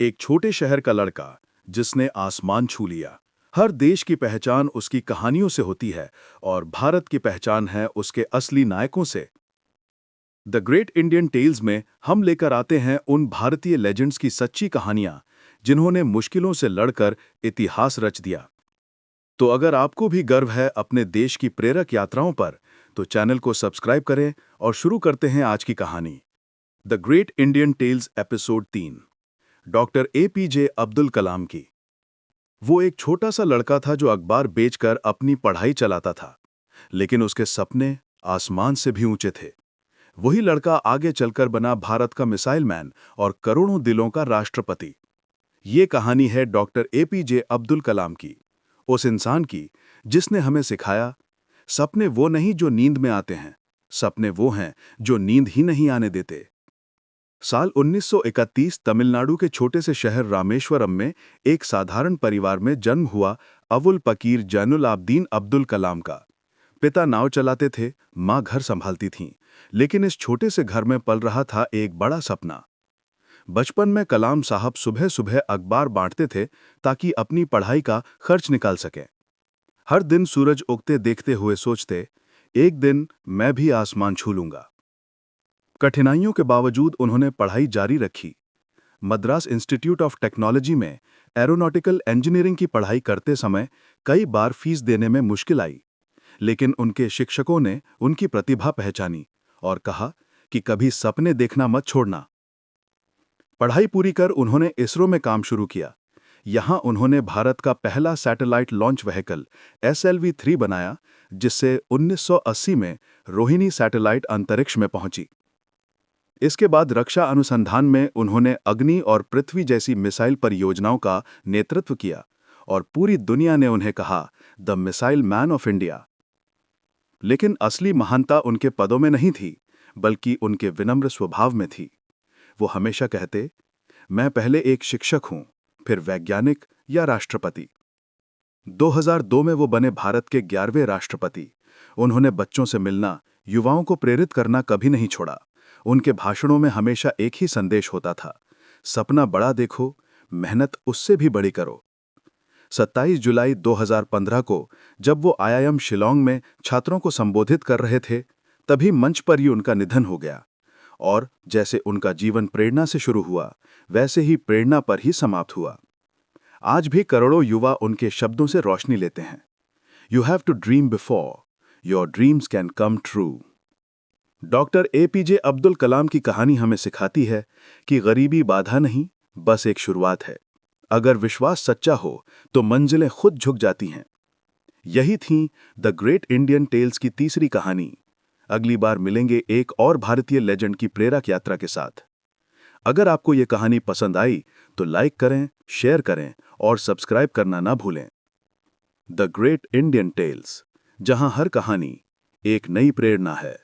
एक छोटे शहर का लड़का जिसने आसमान छू लिया। हर देश की पहचान उसकी कहानियों से होती है और भारत की पहचान है उसके असली नायकों से। द ग्रेट इंडियन टेल्स में हम लेकर आते हैं उन भारतीय लेजेंड्स की सच्ची कहानियां जिन्होंने मुश्किलों से लड़कर इतिहास रच दिया। तो अगर आपको भी गर्व है अपने देश की प्रेरक यात्राओं पर, तो चैनल को सब्सक्राइब करें और शुरू करते हैं आज की कहानी। The great Indian tales episode 3, doctor APJ Abdul Kalam की। वो एक छोटा सा लड़का था जो अखबार बेचकर अपनी पढ़ाई चलाता था, लेकिन उसके सपने आसमान से भी ऊंचे थे। वही लड़का आगे चलकर बना भारत का मिसाइल मैन और करोड़ों दिलों का राष्ट्रपति। ये कहानी है डॉक्टर APJ अब्दुल कलाम की, उस इंसान की जिसने हमें सिखाया, सपने वो नहीं जो नींद में आते हैं, सपने वो हैं जो नींद ही नहीं आने देते। साल 1931 तमिलनाडु के छोटे से शहर रामेश्वरम में एक साधारण परिवार में जन्म हुआ अवुल पकीर जैनुल आबदीन अब्दुल कलाम का। पिता नाव चलाते थे, माँ घर संभालती थीं, लेकिन इस छोटे से घर में पल रहा था एक बड़ा सपना। बचपन में कलाम साहब सुबह सुबह अखबार बांटते थे ताकि अपनी पढ़ाई का खर्च निकाल सकें। हर दिन सूरज उगते देखते हुए सोचते, एक दिन मैं भी आसमान छू लूंगा। कठिनाइयों के बावजूद उन्होंने पढ़ाई जारी रखी। मद्रास इंस्टीट्यूट ऑफ टेक्नोलॉजी में एरोनॉटिकल इंजीनियरिंग की पढ़ाई करते समय कई बार फीस देने में मुश्किल आई, लेकिन उनके शिक्षकों ने उनकी प्रतिभा पहचानी और कहा कि कभी सपने देखना मत छोड़ना। पढ़ाई पूरी कर उन्होंने इसरो में काम शुरू किया। यहां उन्होंने भारत का पहला सैटेलाइट लॉन्च व्हीकल SLV-3 बनाया, जिससे 1980 में रोहिणी सैटेलाइट अंतरिक्ष में पहुंची। इसके बाद रक्षा अनुसंधान में उन्होंने अग्नि और पृथ्वी जैसी मिसाइल परियोजनाओं का नेतृत्व किया और पूरी दुनिया ने उन्हें कहा, the missile man of India. लेकिन असली महानता उनके पदों में नहीं थी, बल्कि उनके विनम्र स्वभाव में थी। वो हमेशा कहते, मैं पहले एक शिक्षक हूं, फिर वैज्ञानिक या राष्ट्रपति। 2002 में वो बने भारत के 11वें राष्ट्रपति। उन्होंने बच्चों से मिलना, युवाओं को प्रेरित करना कभी नहीं छोड़ा। उनके भाषणों में हमेशा एक ही संदेश होता था, सपना बड़ा देखो, मेहनत उससे भी बड़ी करो। 27 जुलाई 2015 को जब वो IIM शिलोंग में छात्रों को संबोधित कर रहे थे, तभी मंच पर ही उनका निधन हो गया। और जैसे उनका जीवन प्रेरणा से शुरू हुआ, वैसे ही प्रेरणा पर ही समाप्त हुआ। आज भी करोड़ों युवा उनके शब्दों से रोशनी लेते हैं। You have to dream before your dreams can come true. Doctor APJ Abdul Kalam की कहानी हमें सिखाती है कि गरीबी बाधा नहीं, बस एक शुरुआत है। अगर विश्वास सच्चा हो तो मंजिलें खुद झुक जाती हैं। यही थी द ग्रेट इंडियन टेल्स की तीसरी कहानी। अगली बार मिलेंगे एक और भारतीय लेजेंड की प्रेरक यात्रा के साथ। अगर आपको ये कहानी पसंद आई तो लाइक करें, शेयर करें और सब्सक्राइब करना ना भूलें। द ग्रेट इंडियन टेल्स, जहां हर कहानी एक नई प्रेरणा है।